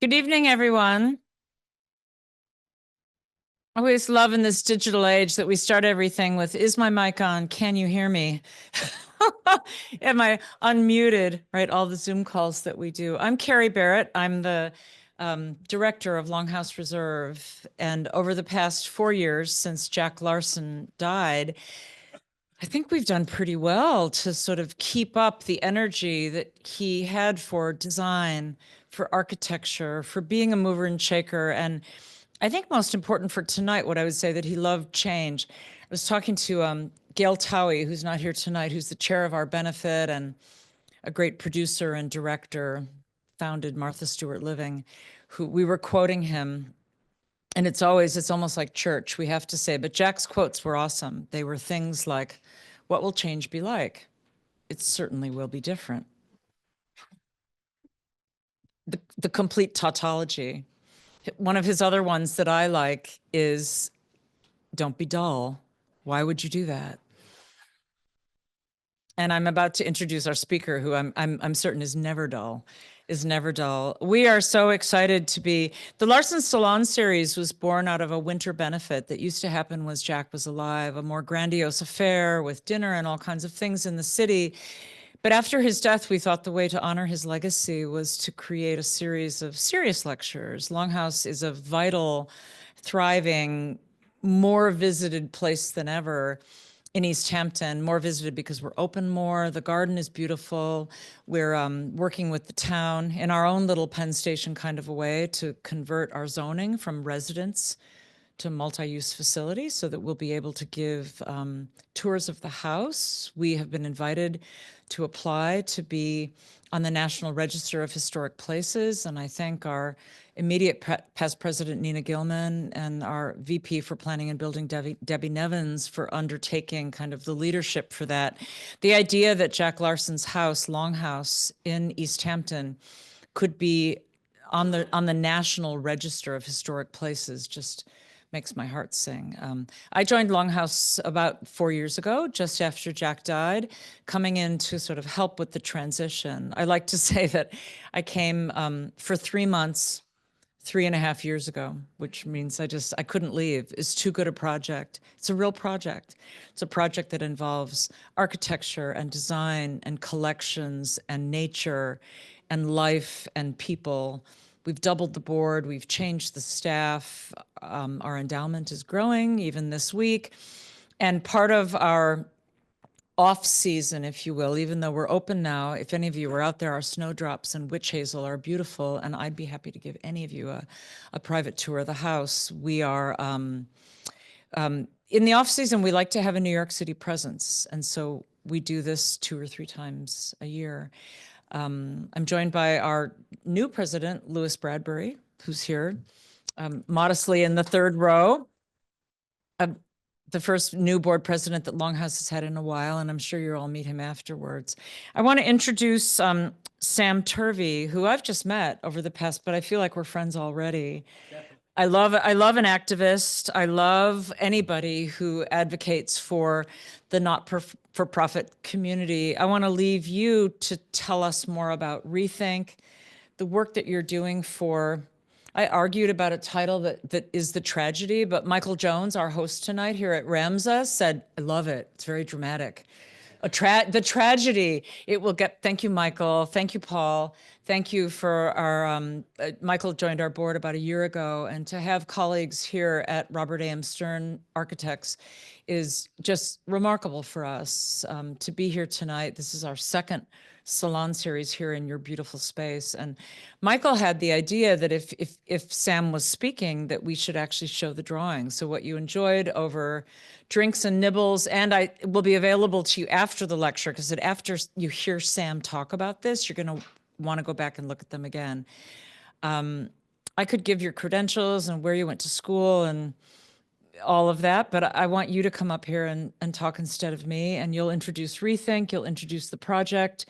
Good evening, everyone. I always love in this digital age that we start everything with, is my mic on? Can you hear me? Am I unmuted? Right, all the Zoom calls that we do. I'm Carrie Barrett. I'm the director of Longhouse Reserve. And over the past 4 years since Jack Larsen died, I think we've done pretty well to sort of keep up the energy that he had for design, for architecture, for being a mover and shaker. And I think most important for tonight, what I would say that he loved change. I was talking to Gail Towie, who's not here tonight, who's the chair of our benefit and a great producer and director, founded Martha Stewart Living, who we were quoting him. And it's almost like church, we have to say, but Jack's quotes were awesome. They were things like, what will change be like? It certainly will be different. The complete tautology. One of his other ones that I like is, don't be dull. Why would you do that? And I'm about to introduce our speaker, who I'm certain is never dull, is never dull. We are so excited to be. The Larsen Salon series was born out of a winter benefit that used to happen when Jack was alive, a more grandiose affair with dinner and all kinds of things in the city. But after his death, we thought the way to honor his legacy was to create a series of serious lectures. Longhouse is a vital, thriving, more visited place than ever in East Hampton, more visited because we're open more. The garden is beautiful. We're working with the town in our own little Penn Station kind of a way to convert our zoning from residence to multi-use facility so that we'll be able to give tours of the house. We have been invited to apply to be on the National Register of Historic Places, and I thank our immediate past president, Nina Gilman, and our VP for Planning and Building, Debbie Nevins, for undertaking kind of the leadership for that. The idea that Jack Larsen's house, Longhouse in East Hampton, could be on the National Register of Historic Places just makes my heart sing. I joined Longhouse about 4 years ago, just after Jack died, coming in to sort of help with the transition. I like to say that I came for 3 months, 3.5 years ago, which means I couldn't leave. It's too good a project. It's a real project. It's a project that involves architecture and design and collections and nature and life and people. We've doubled the board. We've changed the staff. Our endowment is growing even this week. And part of our off season, if you will, even though we're open now, if any of you are out there, our snowdrops and witch hazel are beautiful. And I'd be happy to give any of you a private tour of the house. We are, in the off season, we like to have a New York City presence. And so we do this 2 or 3 times a year. I'm joined by our new president, Louis Bradbury, who's here, modestly in the third row. The first new board president that Longhouse has had in a while, and I'm sure you'll all meet him afterwards. I want to introduce Sam Turvey, who I've just met over the past, but I feel like we're friends already. I love an activist. I love anybody who advocates for the not-for-profit community. I want to leave you to tell us more about ReThink, the work that you're doing for. I argued about a title that is the tragedy, but Michael Jones, our host tonight here at Ramza, said, I love it. It's very dramatic. The tragedy, it will get, thank you, Michael. Thank you, Paul. Thank you for our, Michael joined our board about a year ago, and to have colleagues here at Robert A.M. Stern Architects is just remarkable for us to be here tonight. This is our second salon series here in your beautiful space. And Michael had the idea that if Sam was speaking, that we should actually show the drawing. So what you enjoyed over drinks and nibbles, and I will be available to you after the lecture, because after you hear Sam talk about this, you're going to want to go back and look at them again. I could give your credentials and where you went to school and all of that, but I want you to come up here and talk instead of me, and you'll introduce ReThink, you'll introduce the project,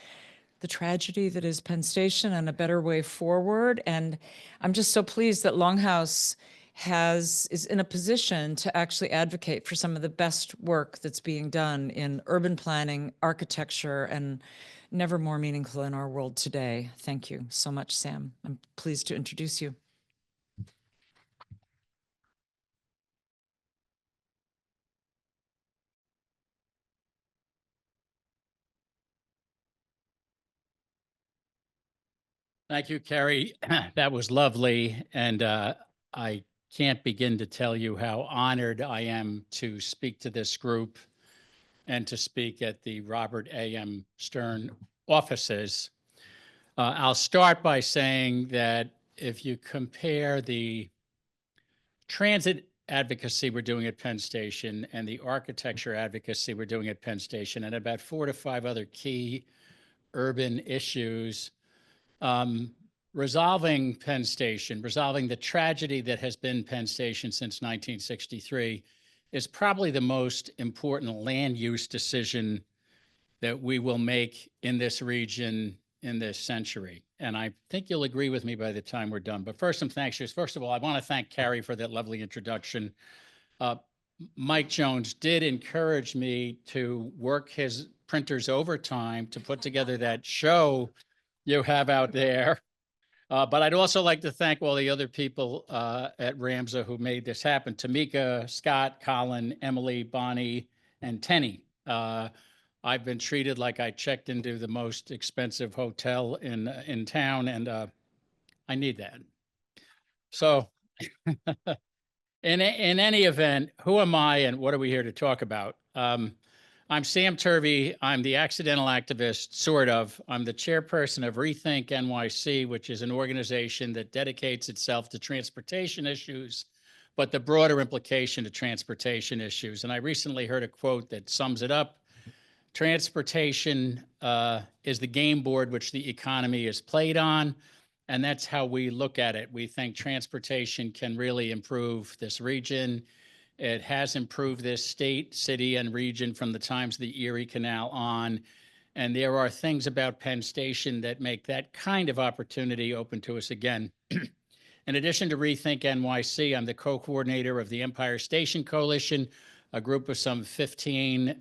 the tragedy that is Penn Station, and a better way forward. And I'm just so pleased that Longhouse is in a position to actually advocate for some of the best work that's being done in urban planning, architecture, and never more meaningful in our world today. Thank you so much, Sam. I'm pleased to introduce you. Thank you, Carrie. That was lovely. And I can't begin to tell you how honored I am to speak to this group and to speak at the Robert A.M. Stern offices. I'll start by saying that if you compare the transit advocacy we're doing at Penn Station and the architecture advocacy we're doing at Penn Station and about 4 to 5 other key urban issues, resolving Penn Station, resolving the tragedy that has been Penn Station since 1963 is probably the most important land use decision that we will make in this region in this century. And I think you'll agree with me by the time we're done. But first, some thanks. First of all, I want to thank Carrie for that lovely introduction. Mike Jones did encourage me to work his printers overtime to put together that show you have out there. But I'd also like to thank all the other people at Ramsa who made this happen. Tamika, Scott, Colin, Emily, Bonnie, and Tenny. I've been treated like I checked into the most expensive hotel in town, and I need that. So in any event, who am I and what are we here to talk about? I'm Sam Turvey. I'm the accidental activist, sort of. I'm the chairperson of ReThink NYC, which is an organization that dedicates itself to transportation issues, but the broader implication to transportation issues. And I recently heard a quote that sums it up. Transportation is the game board which the economy is played on, and that's how we look at it. We think transportation can really improve this region. It has improved this state, city, and region from the times of the Erie Canal on. And there are things about Penn Station that make that kind of opportunity open to us again. In addition to ReThink NYC, I'm the co-coordinator of the Empire Station Coalition, a group of some 15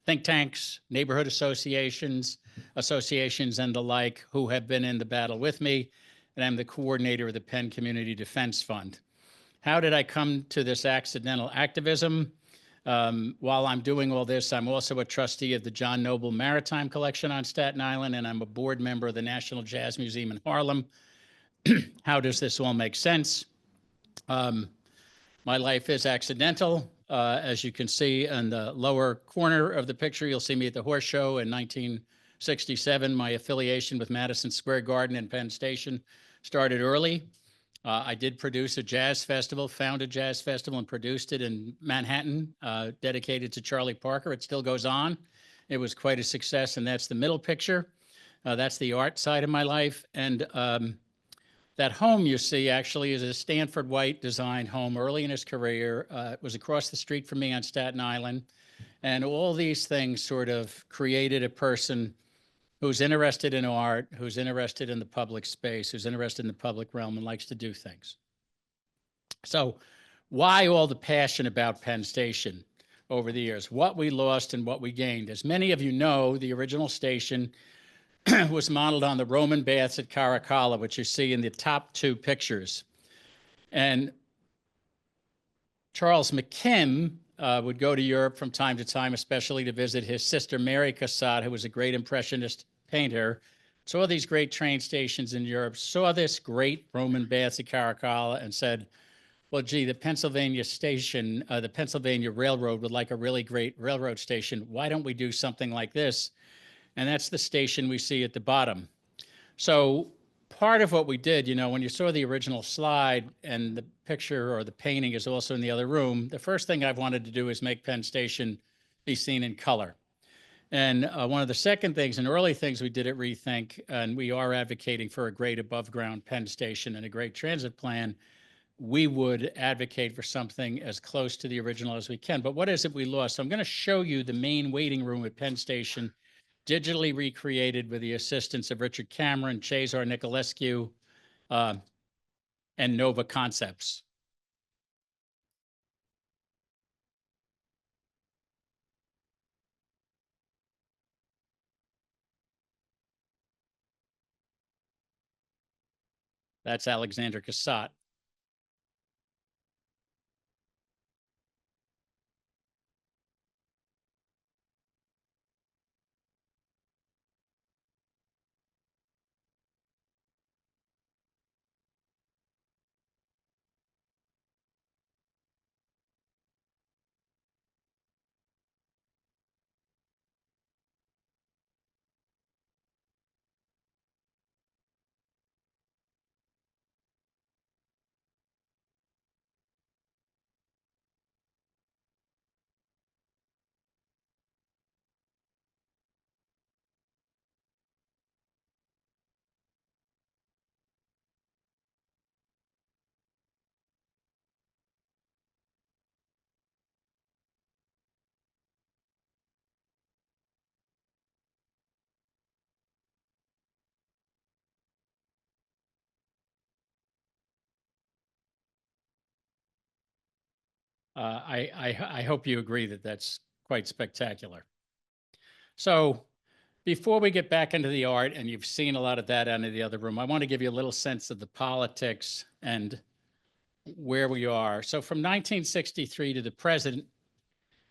think tanks, neighborhood associations, and the like who have been in the battle with me. And I'm the coordinator of the Penn Community Defense Fund. How did I come to this accidental activism? While I'm doing all this, I'm also a trustee of the John Noble Maritime Collection on Staten Island, and I'm a board member of the National Jazz Museum in Harlem. How does this all make sense? My life is accidental. As you can see in the lower corner of the picture, you'll see me at the horse show in 1967. My affiliation with Madison Square Garden and Penn Station started early. I did produce a jazz festival, founded a jazz festival, and produced it in Manhattan, dedicated to Charlie Parker. It still goes on. It was quite a success, and that's the middle picture. That's the art side of my life. And that home you see actually is a Stanford White designed home early in his career. It was across the street from me on Staten Island. And all these things sort of created a person who's interested in art, who's interested in the public space, who's interested in the public realm and likes to do things. So why all the passion about Penn Station over the years? What we lost and what we gained. As many of you know, the original station was modeled on the Roman baths at Caracalla, which you see in the top two pictures. And Charles McKim would go to Europe from time to time, especially to visit his sister Mary Cassatt, who was a great Impressionist painter. Saw these great train stations in Europe, saw this great Roman baths at Caracalla, and said, well, gee, the Pennsylvania station, the Pennsylvania Railroad would like a really great railroad station. Why don't we do something like this? And that's the station we see at the bottom. So part of what we did, you know, when you saw the original slide and the picture or the painting is also in the other room, the first thing I've wanted to do is make Penn Station be seen in color. And one of the second things and early things we did at ReThink, and we are advocating for a great above ground Penn Station and a great transit plan, we would advocate for something as close to the original as we can. But what is it we lost? So I'm going to show you the main waiting room at Penn Station, digitally recreated with the assistance of Richard Cameron, Cesar Nicolescu, and Nova Concepts. That's Alexander Cassatt. I hope you agree that that's quite spectacular. So before we get back into the art, and you've seen a lot of that out of the other room, I want to give you a little sense of the politics and where we are. So from 1963 to the present,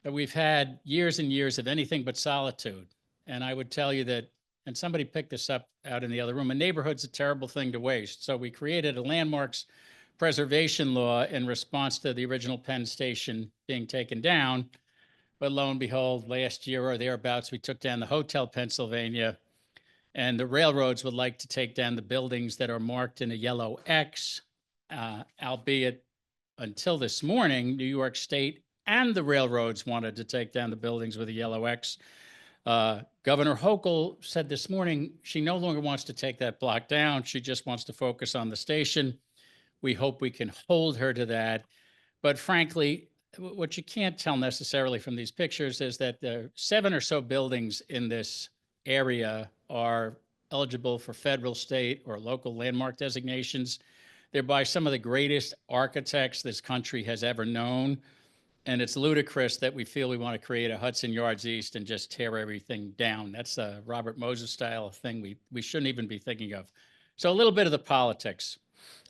we've had years and years of anything but solitude. And I would tell you that, and somebody picked this up out in the other room, a neighborhood's a terrible thing to waste. So we created a landmarks preservation law in response to the original Penn Station being taken down. But lo and behold, last year or thereabouts, we took down the Hotel Pennsylvania, and the railroads would like to take down the buildings that are marked in a yellow X, albeit until this morning, New York State and the railroads wanted to take down the buildings with a yellow X. Governor Hochul said this morning she no longer wants to take that block down. She just wants to focus on the station. We hope we can hold her to that. But frankly, what you can't tell necessarily from these pictures is that the 7 or so buildings in this area are eligible for federal, state, or local landmark designations. They're by some of the greatest architects this country has ever known. And it's ludicrous that we feel we want to create a Hudson Yards East and just tear everything down. That's a Robert Moses style thing we shouldn't even be thinking of. So a little bit of the politics.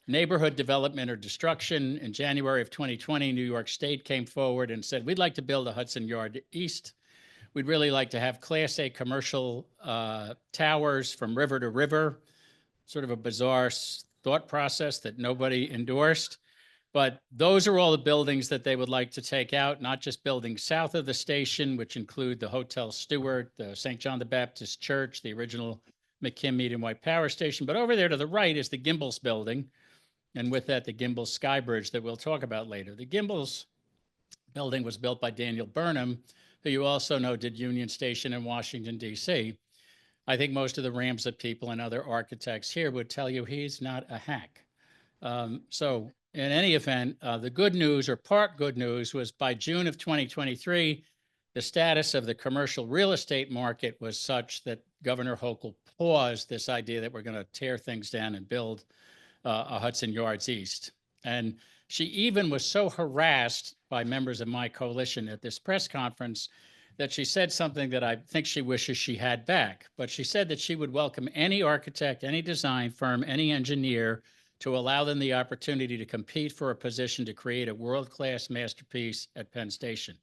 Neighborhood development or destruction. In January of 2020, New York State came forward and said, we'd like to build a Hudson Yard East. We'd really like to have Class A commercial towers from river to river. Sort of a bizarre thought process that nobody endorsed. But those are all the buildings that they would like to take out, not just buildings south of the station, which include the Hotel Stewart, the St. John the Baptist Church, the original McKim Medium White Power Station. But over there to the right is the Gimbels building. And with that, the Gimbels Sky Bridge that we'll talk about later. The Gimbels building was built by Daniel Burnham, who you also know did Union Station in Washington, D.C. I think most of the Ramsey people and other architects here would tell you he's not a hack. So in any event, the good news, or part good news, was by June of 2023, the status of the commercial real estate market was such that Governor Hochul paused this idea that we're going to tear things down and build a Hudson Yards East. And she even was so harassed by members of my coalition at this press conference that she said something that I think she wishes she had back. But she said that she would welcome any architect, any design firm, any engineer to allow them the opportunity to compete for a position to create a world-class masterpiece at Penn Station.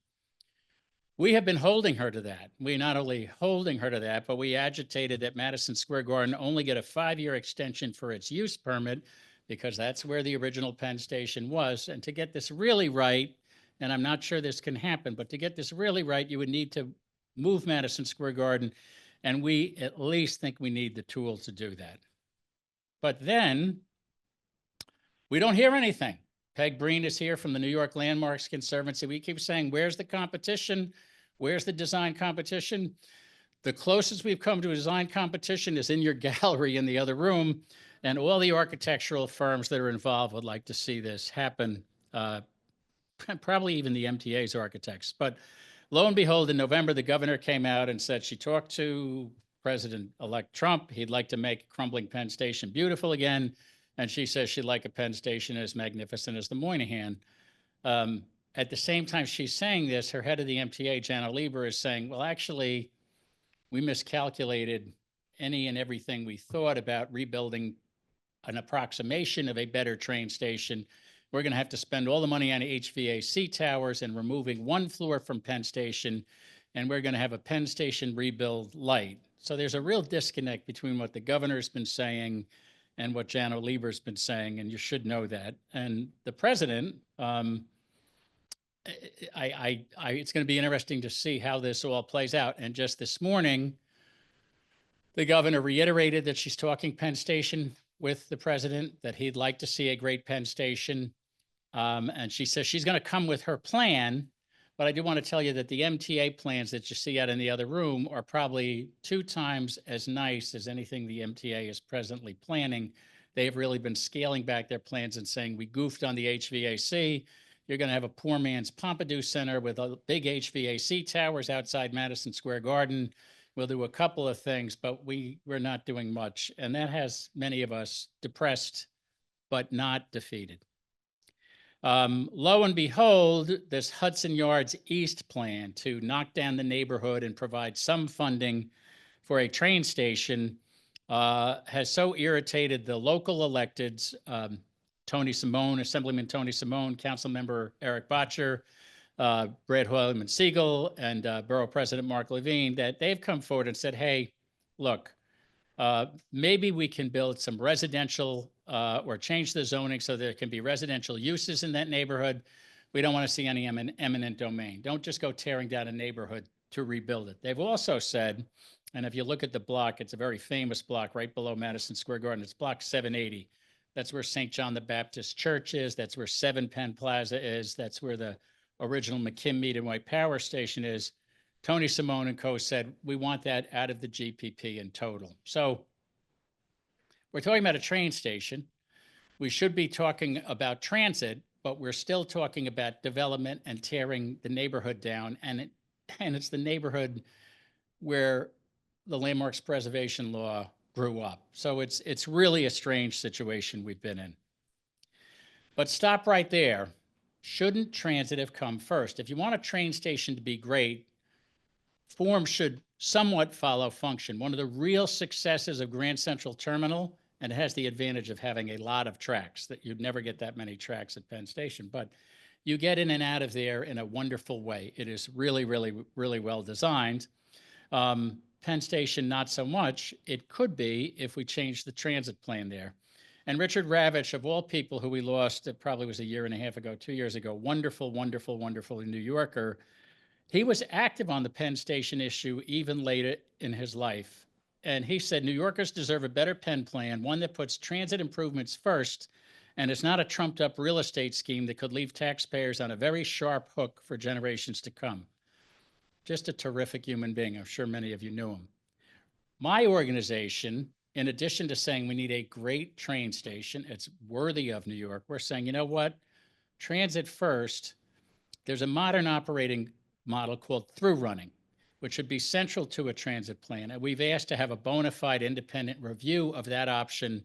We have been holding her to that. We not only holding her to that, but we agitated that Madison Square Garden only get a 5-year extension for its use permit, because that's where the original Penn Station was. And to get this really right, and I'm not sure this can happen, but to get this really right, you would need to move Madison Square Garden. And we at least think we need the tool to do that. But then we don't hear anything. Peg Breen is here from the New York Landmarks Conservancy. We keep saying, where's the competition? Where's the design competition? The closest we've come to a design competition is in your gallery in the other room. And all the architectural firms that are involved would like to see this happen. Probably even the MTA's architects. But lo and behold, in November, the governor came out and said she talked to President-elect Trump. He'd like to make crumbling Penn Station beautiful again. And she says she'd like a Penn Station as magnificent as the Moynihan. At the same time she's saying this, her head of the MTA, Jana Lieber, is saying, well, actually, we miscalculated any and everything we thought about rebuilding an approximation of a better train station, we're going to have to spend all the money on HVAC towers and removing one floor from Penn Station, and we're going to have a Penn Station rebuild light. So there's a real disconnect between what the governor's been saying and what Janno Lieber's been saying, and you should know that. And the president, it's going to be interesting to see how this all plays out. And just this morning, the governor reiterated that she's talking Penn Station with the president, that he'd like to see a great Penn Station. And she says she's going to come with her plan. But I do want to tell you that the MTA plans that you see out in the other room are probably 2 times as nice as anything the MTA is presently planning. They have really been scaling back their plans and saying, we goofed on the HVAC. You're going to have a poor man's Pompidou Center with a big HVAC towers outside Madison Square Garden. We'll do a couple of things, but we're not doing much. And that has many of us depressed, but not defeated. Lo and behold, this Hudson Yards East plan to knock down the neighborhood and provide some funding for a train station has so irritated the local electeds, Tony Simone, Assemblyman Tony Simone, Councilmember Eric Botcher, Brad Hoyleman Siegel, and Borough President Mark Levine, that they've come forward and said, hey, look, maybe we can build some residential or change the zoning so there can be residential uses in that neighborhood. We don't want to see any eminent domain. Don't just go tearing down a neighborhood to rebuild it. They've also said, and if you look at the block, it's a very famous block right below Madison Square Garden. It's block 780. That's where St. John the Baptist Church is. That's where 7 Penn Plaza is. That's where the original McKim Mead and White Power Station is. Tony Simone and co. said, we want that out of the GPP in total. So we're talking about a train station. We should be talking about transit, but we're still talking about development and tearing the neighborhood down. And it's the neighborhood where the Landmarks Preservation Law grew up. So it's really a strange situation we've been in. But stop right there. Shouldn't transit have come first? If you want a train station to be great, form should somewhat follow function. One of the real successes of Grand Central Terminal, and it has the advantage of having a lot of tracks, that you'd never get that many tracks at Penn Station, but you get in and out of there in a wonderful way. It is really, really, really well designed. Penn Station, not so much. It could be if we change the transit plan there. And Richard Ravitch, of all people who we lost, it probably was a year and a half ago, 2 years ago, wonderful, wonderful, wonderful New Yorker. He was active on the Penn Station issue even later in his life. And he said, New Yorkers deserve a better Penn plan, one that puts transit improvements first, and it's not a trumped up real estate scheme that could leave taxpayers on a very sharp hook for generations to come. Just a terrific human being. I'm sure many of you knew him. My organization, in addition to saying we need a great train station, it's worthy of New York, we're saying, you know what? Transit first. There's a modern operating model called through running, which should be central to a transit plan. And we've asked to have a bona fide independent review of that option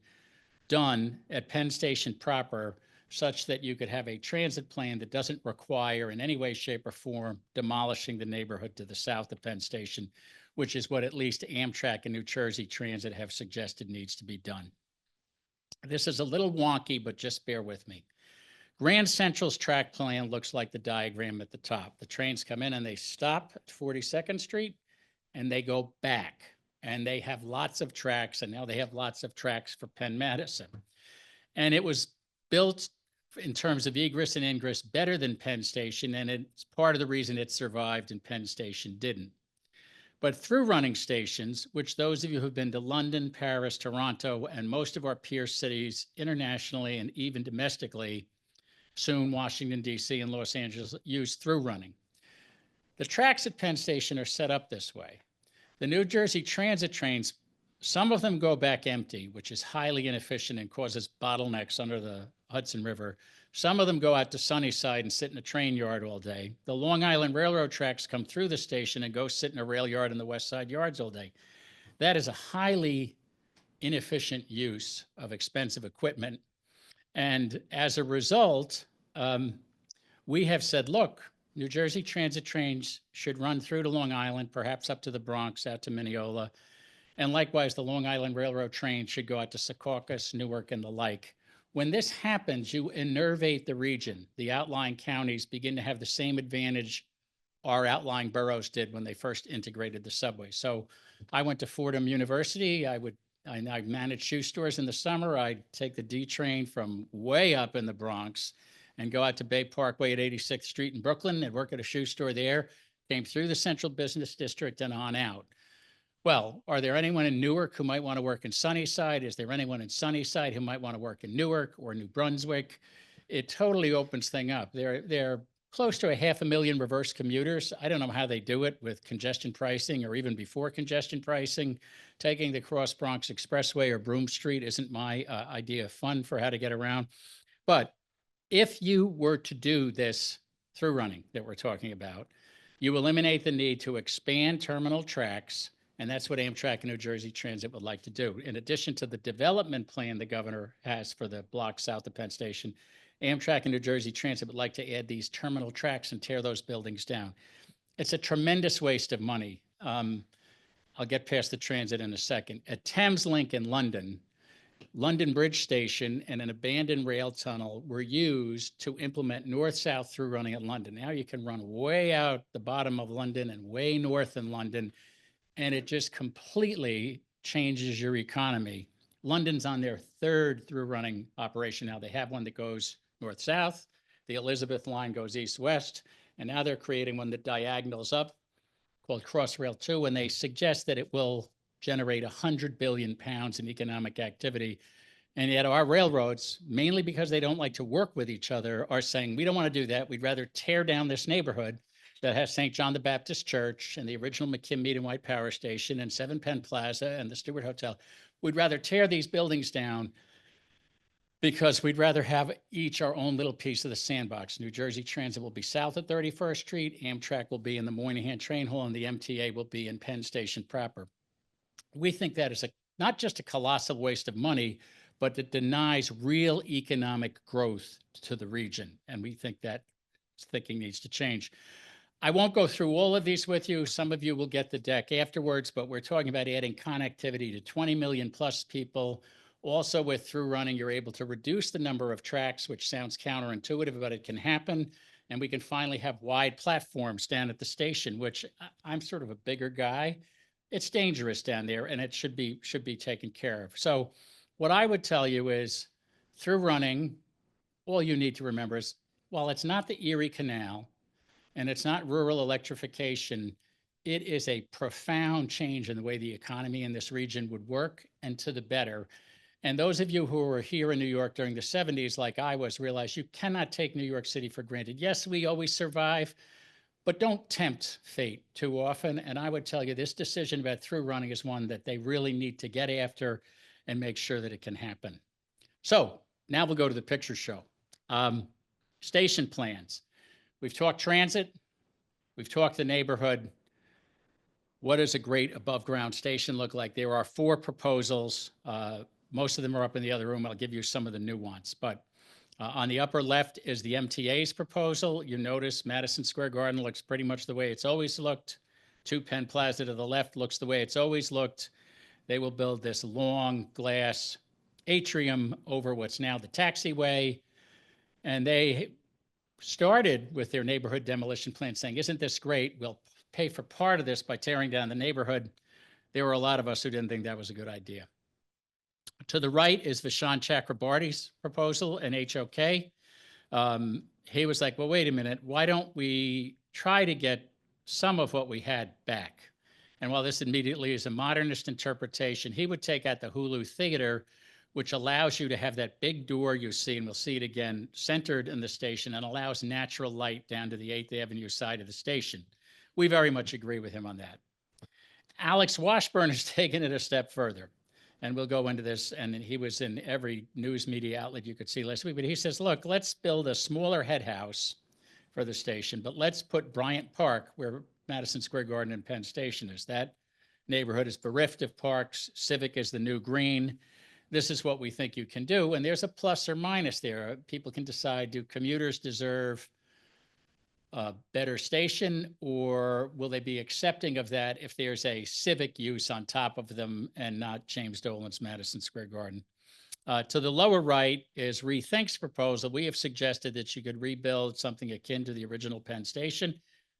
done at Penn Station proper, such that you could have a transit plan that doesn't require in any way, shape, or form demolishing the neighborhood to the south of Penn Station, which is what at least Amtrak and New Jersey Transit have suggested needs to be done. This is a little wonky, but just bear with me. Grand Central's track plan looks like the diagram at the top. The trains come in and they stop at 42nd Street and they go back, and they have lots of tracks, and now they have lots of tracks for Penn Madison. And it was built in terms of egress and ingress better than Penn Station, and it's part of the reason it survived and Penn Station didn't. But through running stations, which those of you who've been to London, Paris, Toronto, and most of our peer cities internationally and even domestically, soon Washington, D.C. and Los Angeles, use through running. The tracks at Penn Station are set up this way. The New Jersey Transit trains, some of them go back empty, which is highly inefficient and causes bottlenecks under the Hudson River. Some of them go out to Sunnyside and sit in a train yard all day. The Long Island Railroad tracks come through the station and go sit in a rail yard in the West Side yards all day. That is a highly inefficient use of expensive equipment. And as a result, we have said, look, New Jersey Transit trains should run through to Long Island, perhaps up to the Bronx, out to Mineola. And likewise, the Long Island Railroad train should go out to Secaucus, Newark, and the like. When this happens, you innervate the region. The outlying counties begin to have the same advantage our outlying boroughs did when they first integrated the subway. So I went to Fordham University. I managed shoe stores in the summer. I'd take the D train from way up in the Bronx and go out to Bay Parkway at 86th Street in Brooklyn and work at a shoe store there, came through the Central Business District and on out. Well, are there anyone in Newark who might want to work in Sunnyside? Is there anyone in Sunnyside who might want to work in Newark or New Brunswick? It totally opens things up. They're close to 500,000 reverse commuters. I don't know how they do it with congestion pricing or even before congestion pricing. Taking the Cross Bronx Expressway or Broome Street isn't my idea of fun for how to get around. But if you were to do this through running that we're talking about, you eliminate the need to expand terminal tracks. And that's what Amtrak and New Jersey Transit would like to do. In addition to the development plan the governor has for the block south of Penn Station, Amtrak and New Jersey Transit would like to add these terminal tracks and tear those buildings down. It's a tremendous waste of money. I'll get past the transit in a second. At Thames Link in London, London Bridge Station and an abandoned rail tunnel were used to implement north-south through running at London. Now you can run way out the bottom of London and way north in London, and it just completely changes your economy. London's on their third through running operation now. They have one that goes north-south. The Elizabeth line goes east-west, and now they're creating one that diagonals up called Crossrail 2, and they suggest that it will generate 100 billion pounds in economic activity. And yet our railroads, mainly because they don't like to work with each other, are saying, we don't want to do that. We'd rather tear down this neighborhood that has St. John the Baptist Church and the original McKim Mead and White Power Station and 7 Penn Plaza and the Stewart Hotel. We'd rather tear these buildings down because we'd rather have each our own little piece of the sandbox. New Jersey Transit will be south of 31st Street. Amtrak will be in the Moynihan Train Hall, and the MTA will be in Penn Station proper. We think that is not just a colossal waste of money, but it denies real economic growth to the region. And we think that thinking needs to change. I won't go through all of these with you. Some of you will get the deck afterwards, but we're talking about adding connectivity to 20 million plus people. Also with through running, you're able to reduce the number of tracks, which sounds counterintuitive, but it can happen. And we can finally have wide platforms down at the station, which I'm sort of a bigger guy. It's dangerous down there and it should be taken care of. So what I would tell you is through running, all you need to remember is, while it's not the Erie Canal and it's not rural electrification, it is a profound change in the way the economy in this region would work and to the better. And those of you who were here in New York during the 70s, like I was, realize you cannot take New York City for granted. Yes, we always survive, but don't tempt fate too often. And I would tell you this decision about through running is one that they really need to get after and make sure that it can happen. So now we'll go to the picture show. Station plans. We've talked transit. We've talked the neighborhood. What does a great above ground station look like? There are 4 proposals. Most of them are up in the other room. I'll give you some of the nuance, but on the upper left is the MTA's proposal. You notice Madison Square Garden looks pretty much the way it's always looked. 2 Penn Plaza to the left looks the way it's always looked. They will build this long glass atrium over what's now the taxiway. And they started with their neighborhood demolition plan saying, isn't this great? We'll pay for part of this by tearing down the neighborhood. There were a lot of us who didn't think that was a good idea. To the right is Vishant Chakrabarty's proposal and HOK. He was like, well, wait a minute, why don't we try to get some of what we had back? And while this immediately is a modernist interpretation, he would take out the Hulu Theater, which allows you to have that big door you see, and we'll see it again, centered in the station and allows natural light down to the 8th Avenue side of the station. We very much agree with him on that. Alex Washburn has taken it a step further. And we'll go into this, and he was in every news media outlet you could see last week, but he says, look, let's build a smaller head house for the station, but let's put Bryant Park, where Madison Square Garden and Penn Station is. That neighborhood is bereft of parks. Civic is the new green. This is what we think you can do, and there's a plus or minus there. People can decide, do commuters deserve a better station, or will they be accepting of that if there's a civic use on top of them and not James Dolan's Madison Square Garden? To the lower right is ReThink's proposal. We have suggested that you could rebuild something akin to the original Penn Station.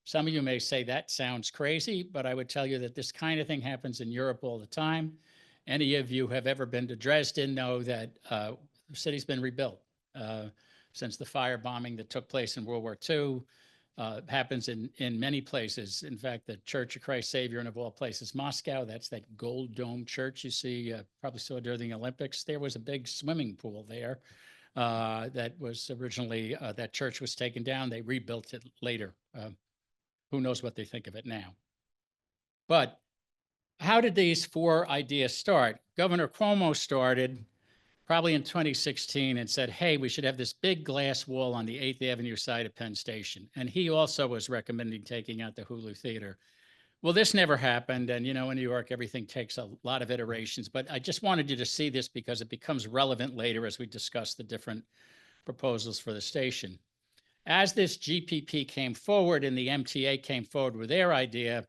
Some of you may say that sounds crazy, but I would tell you that this kind of thing happens in Europe all the time. Any of you have ever been to Dresden know that the city's been rebuilt since the firebombing that took place in World War II. Happens in many places. In fact, the Church of Christ Savior, and of all places, Moscow, that's that gold dome church you see, probably saw during the Olympics. There was a big swimming pool there that was originally, that church was taken down. They rebuilt it later. Who knows what they think of it now? But how did these four ideas start? Governor Cuomo started probably in 2016 and said, hey, we should have this big glass wall on the 8th Avenue side of Penn Station. And he also was recommending taking out the Hulu Theater. Well, this never happened. And, you know, in New York, everything takes a lot of iterations. But I just wanted you to see this because it becomes relevant later as we discuss the different proposals for the station. As this GPP came forward and the MTA came forward with their idea,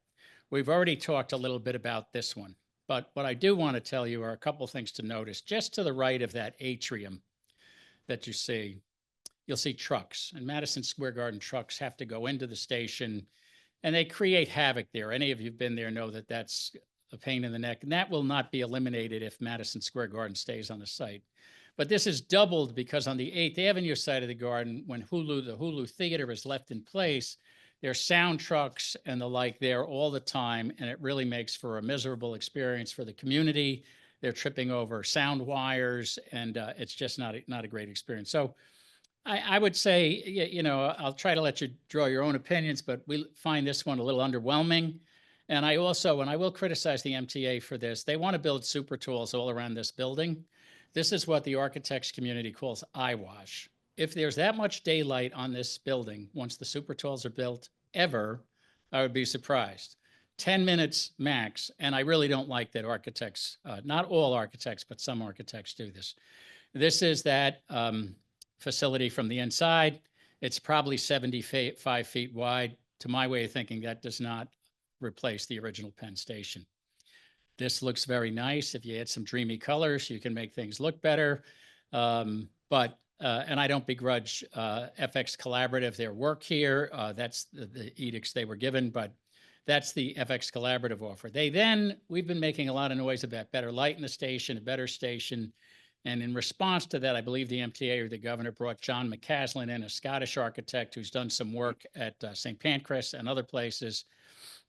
we've already talked a little bit about this one. But what I do want to tell you are a couple of things to notice. Just to the right of that atrium that you see, you'll see trucks. And Madison Square Garden trucks have to go into the station, and they create havoc there. Any of you who've been there know that that's a pain in the neck. And that will not be eliminated if Madison Square Garden stays on the site. But this is doubled because on the 8th Avenue side of the garden, when the Hulu Theater is left in place, there's sound trucks and the like there all the time, and it really makes for a miserable experience for the community. They're tripping over sound wires, and it's just not a great experience. So I would say, you know, I'll try to let you draw your own opinions, but we find this one a little underwhelming. And I will criticize the MTA for this, they want to build super talls all around this building. This is what the architects community calls eyewash. If there's that much daylight on this building, once the super talls are built, ever, I would be surprised. 10 minutes max, and I really don't like that architects, not all architects, but some architects do this. This is that facility from the inside. It's probably 75 feet wide. To my way of thinking, that does not replace the original Penn Station. This looks very nice. If you add some dreamy colors, you can make things look better. And I don't begrudge FX Collaborative their work here. That's the edicts they were given, but that's the FX Collaborative offer. We've been making a lot of noise about better light in the station, a better station. And in response to that, I believe the MTA or the governor brought John McCaslin in, a Scottish architect who's done some work at St. Pancras and other places.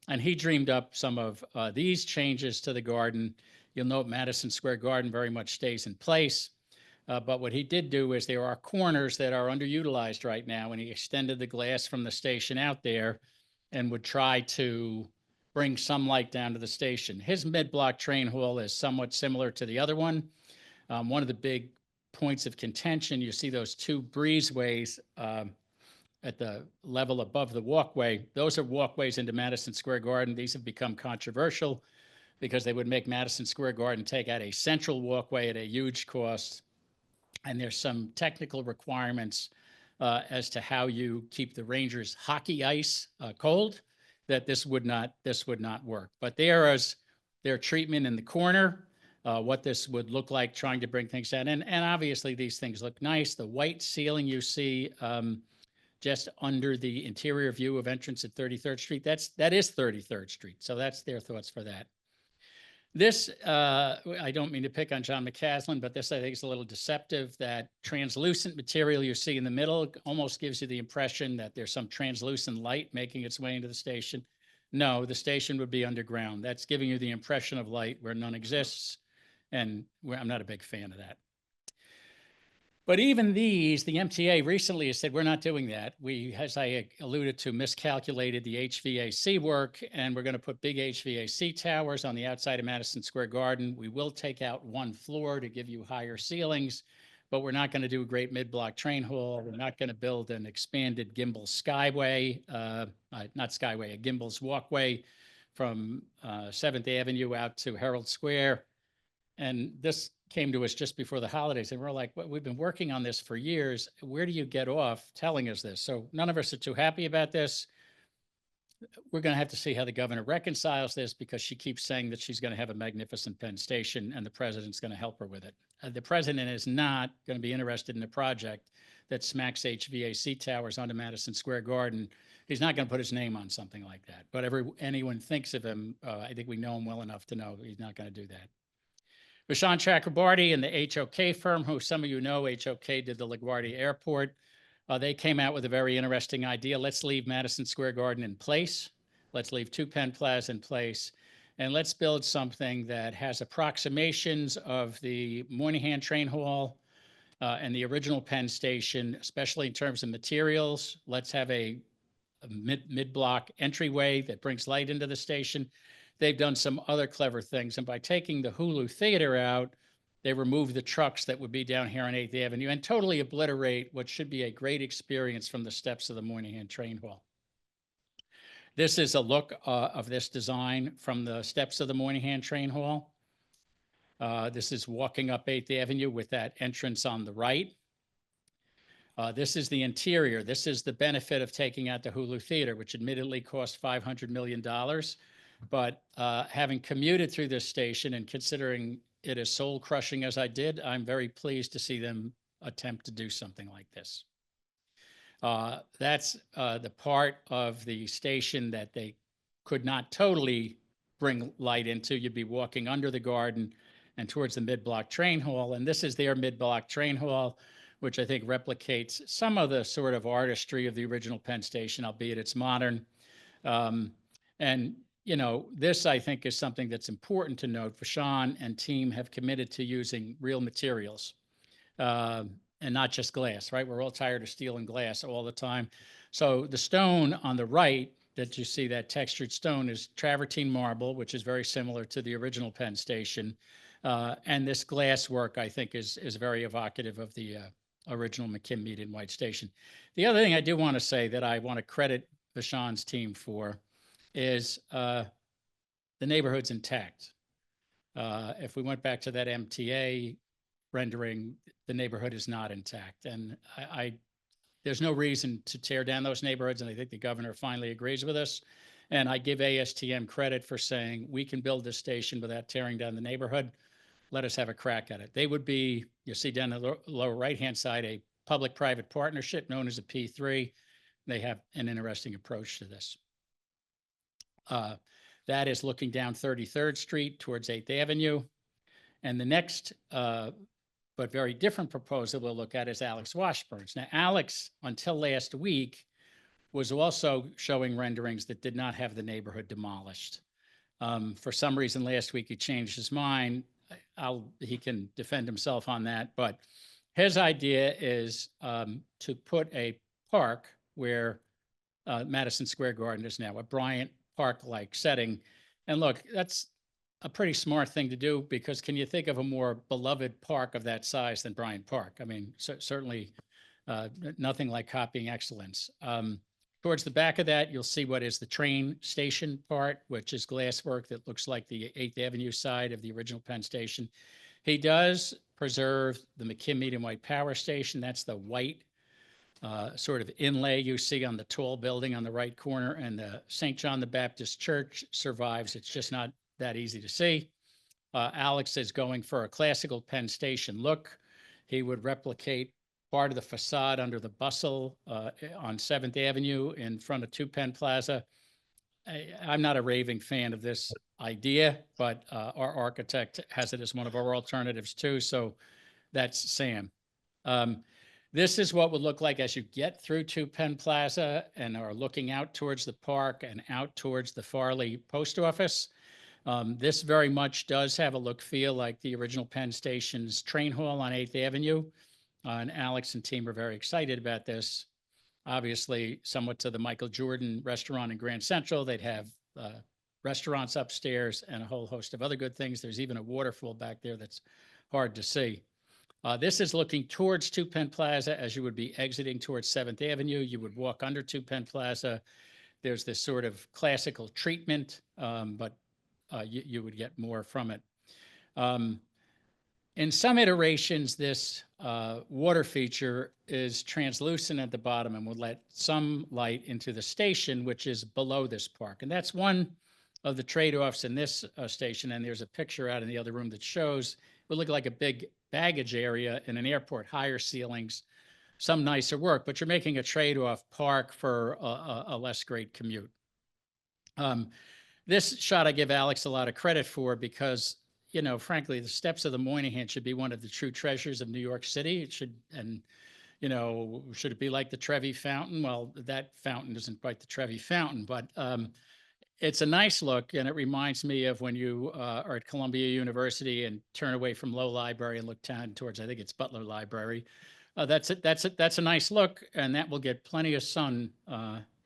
And he dreamed up some of these changes to the garden. You'll note Madison Square Garden very much stays in place. But what he did do is there are corners that are underutilized right now, and he extended the glass from the station out there and would try to bring some light down to the station. His mid-block train hall is somewhat similar to the other one. One of the big points of contention, you see those two breezeways at the level above the walkway. Those are walkways into Madison Square Garden. These have become controversial because they would make Madison Square Garden take out a central walkway at a huge cost. And there's some technical requirements as to how you keep the Rangers hockey ice cold, that this would not work. But there is their treatment in the corner, what this would look like trying to bring things down. And obviously these things look nice. The white ceiling you see just under the interior view of entrance at 33rd Street, that is 33rd Street. So that's their thoughts for that. This, I don't mean to pick on John McCaslin, but this I think is a little deceptive. That translucent material you see in the middle almost gives you the impression that there's some translucent light making its way into the station. No, the station would be underground. That's giving you the impression of light where none exists. And I'm not a big fan of that. But even these, the MTA recently has said, we're not doing that. We, as I alluded to, miscalculated the HVAC work, and we're going to put big HVAC towers on the outside of Madison Square Garden. We will take out one floor to give you higher ceilings, but we're not going to do a great mid-block train hall. We're not going to build an expanded gimbal skyway, not skyway, a gimbal's walkway from 7th Avenue out to Herald Square. And this came to us just before the holidays, and we're like, well, we've been working on this for years. Where do you get off telling us this? So none of us are too happy about this. We're going to have to see how the governor reconciles this, because she keeps saying that she's going to have a magnificent Penn Station and the president's going to help her with it. The president is not going to be interested in a project that smacks HVAC towers onto Madison Square Garden. He's not going to put his name on something like that. But anyone thinks of him, I think we know him well enough to know he's not going to do that. Vishon Chakrabarty and the HOK firm, who some of you know, HOK did the LaGuardia Airport. They came out with a very interesting idea. Let's leave Madison Square Garden in place. Let's leave 2 Penn Plaza in place. And let's build something that has approximations of the Moynihan Train Hall and the original Penn Station, especially in terms of materials. Let's have a mid-block entryway that brings light into the station. They've done some other clever things. And by taking the Hulu Theater out, they remove the trucks that would be down here on 8th Avenue and totally obliterate what should be a great experience from the steps of the Moynihan Train Hall. This is a look of this design from the steps of the Moynihan Train Hall. This is walking up 8th Avenue with that entrance on the right. This is the interior. This is the benefit of taking out the Hulu Theater, which admittedly cost $500 million. But having commuted through this station and considering it as soul crushing as I did, I'm very pleased to see them attempt to do something like this. That's the part of the station that they could not totally bring light into. You'd be walking under the garden and towards the mid-block train hall. And this is their mid-block train hall, which I think replicates some of the sort of artistry of the original Penn Station, albeit it's modern. And you know, this I think is something that's important to note. Vishon and team have committed to using real materials and not just glass, right? We're all tired of steel and glass all the time. So the stone on the right that you see, that textured stone, is travertine marble, which is very similar to the original Penn Station. And this glass work, I think, is very evocative of the original McKim Median White Station. The other thing I do want to say that I want to credit Vishon's team for is the neighborhood's intact. If we went back to that MTA rendering, the neighborhood is not intact. And there's no reason to tear down those neighborhoods. And I think the governor finally agrees with us. And I give ASTM credit for saying we can build this station without tearing down the neighborhood. Let us have a crack at it. They would be, you see down the lower right-hand side, a public-private partnership known as a P3. They have an interesting approach to this. That is looking down 33rd Street towards 8th Avenue. And the next, but very different proposal we'll look at is Alex Washburn's. Now, Alex, until last week, was also showing renderings that did not have the neighborhood demolished. For some reason, last week he changed his mind. He can defend himself on that, but his idea is to put a park where Madison Square Garden is now, a Bryant Park-like setting. And look, that's a pretty smart thing to do, because can you think of a more beloved park of that size than Bryant Park? I mean, certainly nothing like copying excellence. Towards the back of that, you'll see what is the train station part, which is glasswork that looks like the 8th Avenue side of the original Penn Station. He does preserve the McKim Median White Power Station. That's the white sort of inlay you see on the tall building on the right corner, and the St. John the Baptist Church survives. It's just not that easy to see. Alex is going for a classical Penn Station look. He would replicate part of the facade under the bustle on 7th Avenue in front of 2 Penn Plaza. I'm not a raving fan of this idea, but our architect has it as one of our alternatives too. So that's Sam. This is what would look like as you get through 2 Penn Plaza and are looking out towards the park and out towards the Farley Post Office. This very much does have a look feel like the original Penn Station's train hall on 8th Avenue. And Alex and team are very excited about this. Obviously, somewhat to the Michael Jordan restaurant in Grand Central, they'd have restaurants upstairs and a whole host of other good things. There's even a waterfall back there that's hard to see. This is looking towards 2 Penn Plaza as you would be exiting towards 7th Avenue. You would walk under 2 Penn Plaza. There's this sort of classical treatment, but you would get more from it. In some iterations, this water feature is translucent at the bottom and will let some light into the station, which is below this park. And that's one of the trade-offs in this station. And there's a picture out in the other room that shows it would look like a big baggage area in an airport, higher ceilings, some nicer work, but you're making a trade-off park for a less great commute. This shot I give Alex a lot of credit for because, you know, frankly, the steps of the Moynihan should be one of the true treasures of New York City. It should, and, you know, should it be like the Turvey fountain? Well, that fountain isn't quite the Turvey fountain, but it's a nice look, and it reminds me of when you are at Columbia University and turn away from Low Library and look down towards, I think it's Butler Library. That's a nice look, and that will get plenty of sun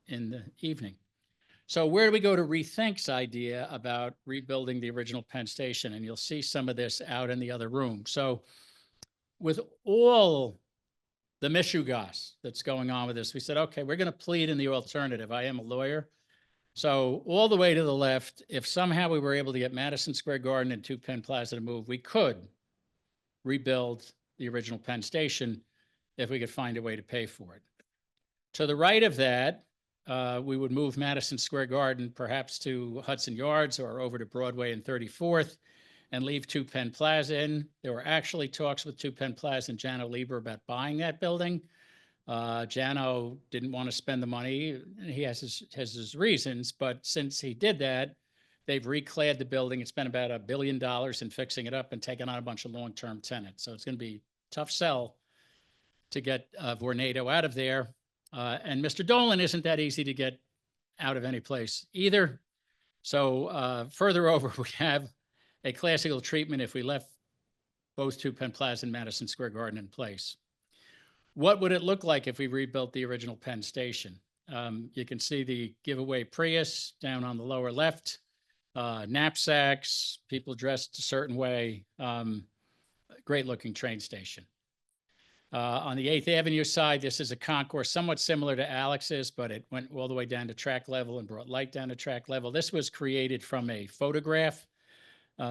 in the evening. So where do we go to ReThink's idea about rebuilding the original Penn Station? And you'll see some of this out in the other room. So with all the mishugas that's going on with this, we said, okay, we're going to plead in the alternative. I am a lawyer. So all the way to the left, if somehow we were able to get Madison Square Garden and 2 Penn Plaza to move, we could rebuild the original Penn Station if we could find a way to pay for it. To the right of that, we would move Madison Square Garden perhaps to Hudson Yards or over to Broadway and 34th and leave 2 Penn Plaza in. There were actually talks with 2 Penn Plaza and Jano Lieber about buying that building. Jano didn't want to spend the money. He has his reasons, but since he did that, they've reclad the building and spent about $1 billion in fixing it up and taking on a bunch of long-term tenants. So it's going to be a tough sell to get Vornado out of there. And Mr. Dolan isn't that easy to get out of any place either. So further over, we have a classical treatment if we left both 2 Penn Plaza and Madison Square Garden in place. What would it look like if we rebuilt the original Penn Station? You can see the giveaway Prius down on the lower left, knapsacks, people dressed a certain way, great looking train station. On the 8th Avenue side, this is a concourse somewhat similar to Alex's, but it went all the way down to track level and brought light down to track level. This was created from a photograph.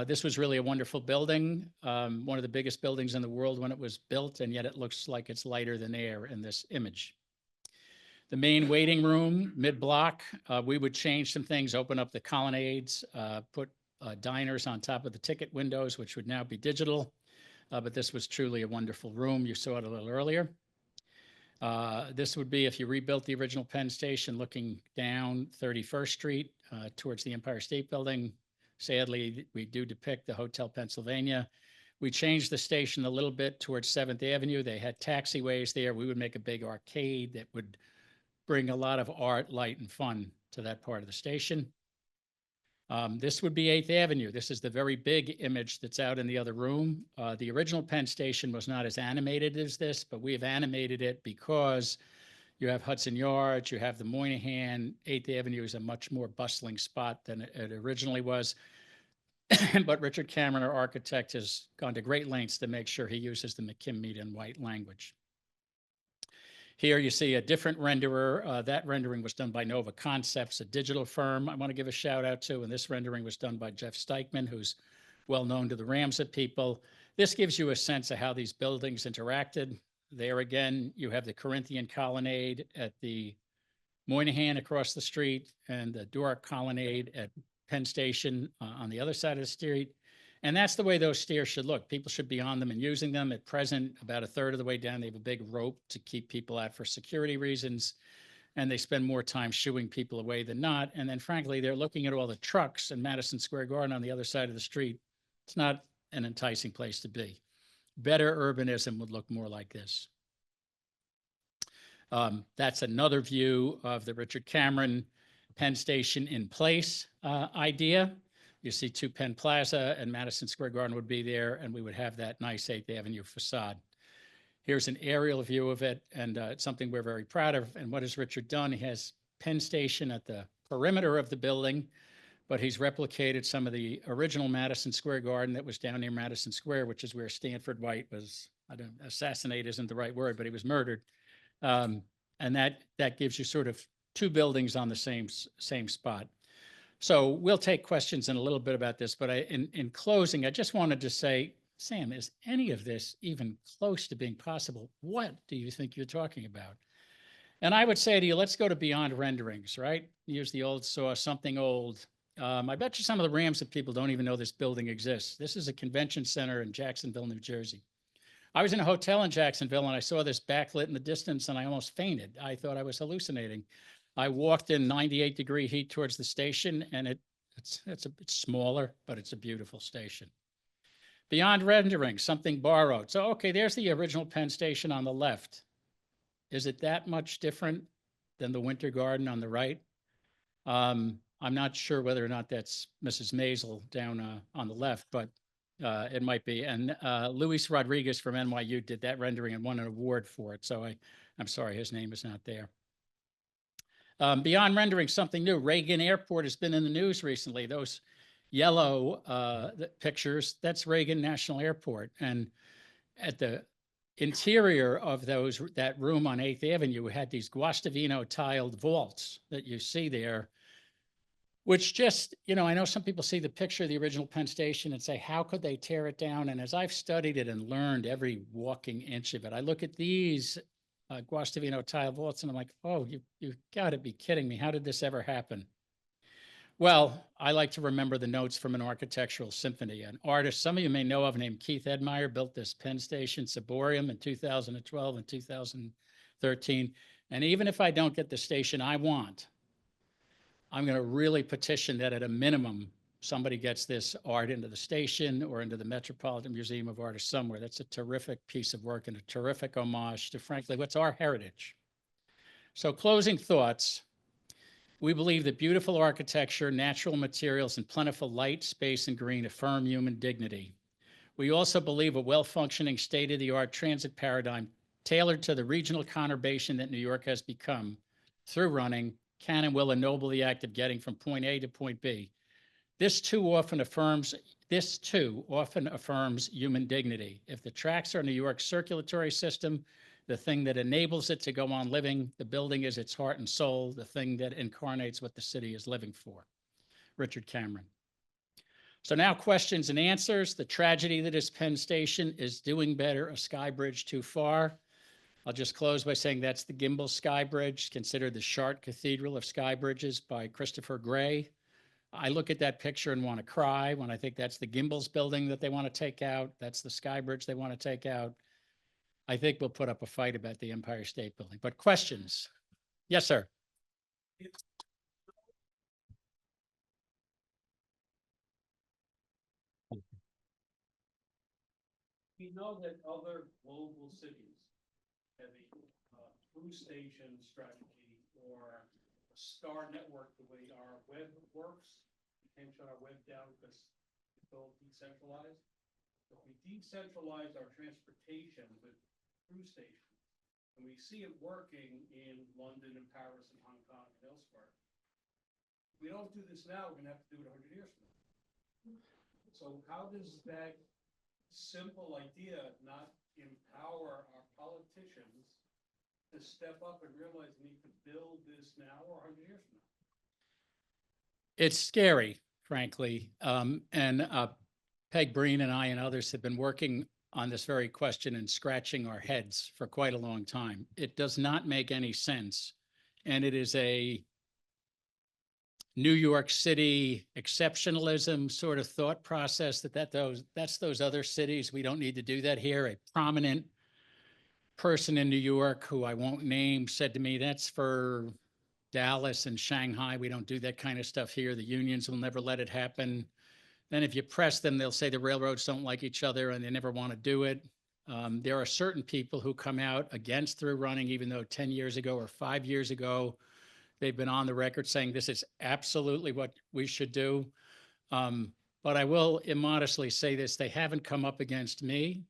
This was really a wonderful building, one of the biggest buildings in the world when it was built, and yet it looks like it's lighter than air in this image. The main waiting room, mid-block, we would change some things, open up the colonnades, put diners on top of the ticket windows, which would now be digital. But this was truly a wonderful room. You saw it a little earlier. This would be if you rebuilt the original Penn Station looking down 31st Street towards the Empire State Building. Sadly, we do depict the Hotel Pennsylvania. We changed the station a little bit towards 7th Avenue. They had taxiways there. We would make a big arcade that would bring a lot of art, light, and fun to that part of the station. This would be 8th Avenue. This is the very big image that's out in the other room. The original Penn Station was not as animated as this, but we have animated it because you have Hudson Yards, you have the Moynihan. 8th Avenue is a much more bustling spot than it originally was. But Richard Cameron, our architect, has gone to great lengths to make sure he uses the McKim and White language. Here you see a different renderer. That rendering was done by Nova Concepts, a digital firm I want to give a shout out to. And this rendering was done by Jeff Steichman, who's well known to the Ramsett people. This gives you a sense of how these buildings interacted. There again, you have the Corinthian colonnade at the Moynihan across the street and the Doric colonnade at Penn Station on the other side of the street. And that's the way those stairs should look. People should be on them and using them. At present, about a third of the way down, they have a big rope to keep people out for security reasons. And they spend more time shooing people away than not. And then frankly, they're looking at all the trucks in Madison Square Garden on the other side of the street. It's not an enticing place to be. Better urbanism would look more like this. That's another view of the Richard Cameron Penn Station in place idea. You see 2 Penn Plaza and Madison Square Garden would be there, and we would have that nice 8th Avenue facade. Here's an aerial view of it, and it's something we're very proud of. And what has Richard done? He has Penn Station at the perimeter of the building, but he's replicated some of the original Madison Square Garden that was down near Madison Square, which is where Stanford White was, assassinate isn't the right word, but he was murdered. And that gives you sort of 2 buildings on the same spot. So we'll take questions in a little bit about this, but in closing, I just wanted to say Sam, is any of this even close to being possible? What do you think you're talking about? And I would say to you, let's go to beyond renderings, right? Use the old saw, something old. I bet you some of the Ramsey people don't even know this building exists. This is a convention center in Jacksonville, New Jersey. I was in a hotel in Jacksonville and I saw this backlit in the distance and I almost fainted. I thought I was hallucinating. I walked in 98-degree heat towards the station and it's smaller, but it's a beautiful station. Beyond rendering, something borrowed. So, okay, there's the original Penn Station on the left. Is it that much different than the Winter Garden on the right? I'm not sure whether or not that's Mrs. Maisel down on the left, but it might be. And Luis Rodriguez from NYU did that rendering and won an award for it. So I'm sorry, his name is not there. Beyond rendering, something new. Reagan Airport has been in the news recently. Those yellow pictures, that's Reagan National Airport. And at the interior of that room on 8th Avenue had these Guastavino tiled vaults that you see there, which just, I know some people see the picture of the original Penn Station and say, how could they tear it down? And as I've studied it and learned every walking inch of it, I look at these Guastavino tile vaults and I'm like, oh, you've got to be kidding me. How did this ever happen? Well, I like to remember the notes from an architectural symphony. An artist some of you may know of named Keith Edmeyer built this Penn Station Ciborium in 2012 and 2013. And even if I don't get the station I want, I'm going to really petition that at a minimum, somebody gets this art into the station or into the Metropolitan Museum of Art or somewhere. That's a terrific piece of work and a terrific homage to, frankly, what's our heritage. So closing thoughts. We believe that beautiful architecture, natural materials, and plentiful light, space, and green affirm human dignity. We also believe a well-functioning state-of-the-art transit paradigm tailored to the regional conurbation that New York has become through running can and will ennoble the act of getting from point A to point B. This too often affirms human dignity. If the tracks are New York's circulatory system, the thing that enables it to go on living, the building is its heart and soul, the thing that incarnates what the city is living for. Richard Cameron. So now questions and answers. The tragedy that is Penn Station is doing better, a sky bridge too far. I'll just close by saying that's the Gimbel Sky Bridge, considered the Chartres Cathedral of sky bridges by Christopher Gray. I look at that picture and want to cry when I think that's the Gimbel's building that they want to take out. That's the sky bridge they want to take out. I think we'll put up a fight about the Empire State Building. But questions? Yes, sir. We know that other global cities have a through station strategy or a star network the way our web works. We can't shut our web down because it's all decentralized. If we decentralize our transportation with through stations, and we see it working in London and Paris and Hong Kong and elsewhere, if we don't do this now, we're gonna have to do it 100 years from now. So how does that simple idea not empower our politicians to step up and realize we need to build this now or 100 years from now? It's scary, frankly. And Peg Breen and I and others have been working on this very question and scratching our heads for quite a long time. It does not make any sense. And it is a New York City exceptionalism sort of thought process that's those other cities. We don't need to do that here. A prominent person in New York, who I won't name, said to me, that's for Dallas and Shanghai. We don't do that kind of stuff here. The unions will never let it happen. Then if you press them, they'll say the railroads don't like each other and they never want to do it. There are certain people who come out against through running, even though 10 years ago or 5 years ago, they've been on the record saying this is absolutely what we should do. But I will immodestly say this, they haven't come up against me.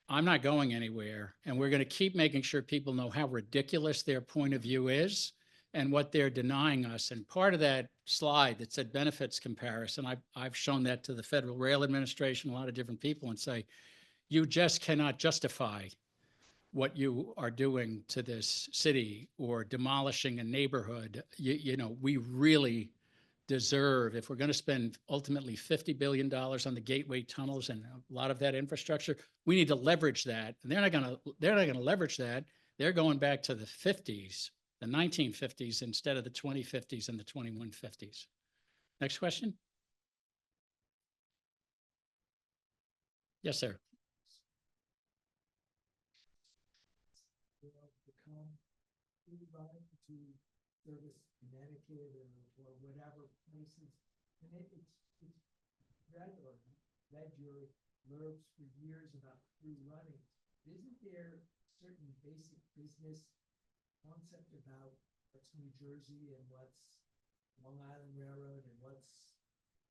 I'm not going anywhere. And we're going to keep making sure people know how ridiculous their point of view is and what they're denying us. And part of that slide that said benefits comparison, I've shown that to the Federal Rail Administration, a lot of different people, and say, you just cannot justify what you are doing to this city or demolishing a neighborhood. You know, we really deserve, if we're going to spend ultimately $50 billion on the gateway tunnels and a lot of that infrastructure, we need to leverage that. And they're not going to leverage that. They're going back to the 50s, the 1950s instead of the 2050s and the 2150s. Next question. Yes, sir. Become everybody to service Connecticut or whatever places. And it's read or read your blurbs for years about through running. Isn't there certain basic business concept about what's New Jersey and what's Long Island Railroad and what's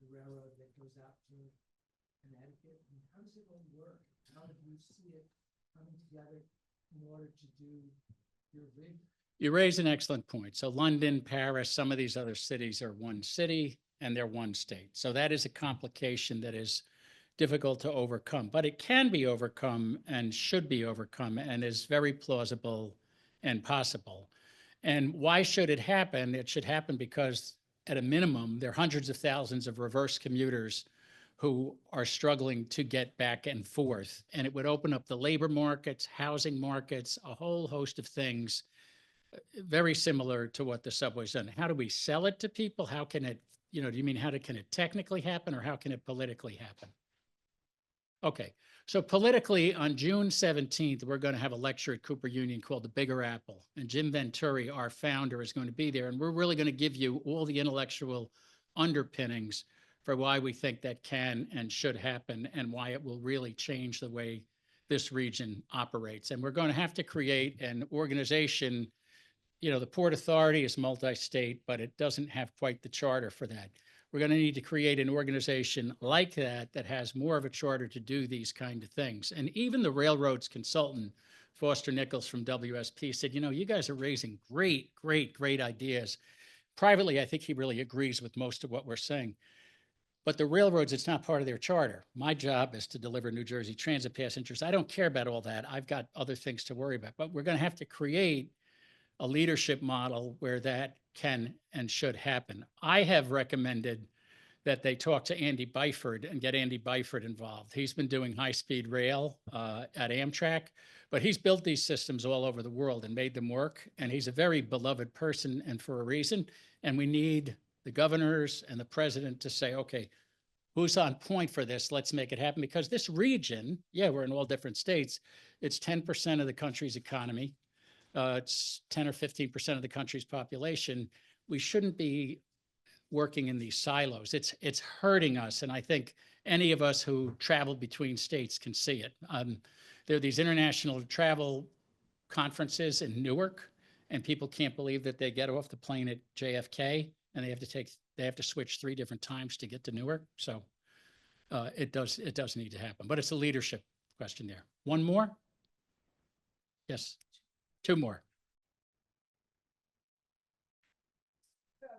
the railroad that goes out to Connecticut? And how does it all work? How do you see it coming together in order to do your vision? You raise an excellent point. So London, Paris, some of these other cities are one city and they're one state. So that is a complication that is difficult to overcome, but it can be overcome and should be overcome and is very plausible and possible. And why should it happen? It should happen because at a minimum, there are hundreds of thousands of reverse commuters who are struggling to get back and forth. And it would open up the labor markets, housing markets, a whole host of things very similar to what the subway's done. How do we sell it to people? How can it, do you mean can it technically happen or how can it politically happen? Okay, so politically on June 17th, we're going to have a lecture at Cooper Union called The Bigger Apple. And Jim Venturi, our founder, is going to be there. And we're really going to give you all the intellectual underpinnings for why we think that can and should happen and why it will really change the way this region operates. And we're going to have to create an organization. The Port Authority is multi-state, but it doesn't have quite the charter for that. We're going to need to create an organization like that that has more of a charter to do these kind of things. And even the railroads consultant, Foster Nichols from WSP, said, you guys are raising great, great, great ideas. Privately, I think he really agrees with most of what we're saying. But the railroads, it's not part of their charter. My job is to deliver New Jersey Transit passengers. I don't care about all that. I've got other things to worry about. But we're going to have to create a leadership model where that can and should happen. I have recommended that they talk to Andy Byford and get Andy Byford involved. He's been doing high-speed rail at Amtrak, but he's built these systems all over the world and made them work. And he's a very beloved person and for a reason. And we need the governors and the president to say, okay, who's on point for this? Let's make it happen. Because this region, we're in all different states. It's 10% of the country's economy. It's 10 or 15% of the country's population. We shouldn't be working in these silos. It's hurting us. And I think any of us who travel between states can see it. There are these international travel conferences in Newark, and people can't believe that they get off the plane at JFK and they have to switch 3 different times to get to Newark. So it does need to happen, but it's a leadership question there. One more? Yes. 2 more.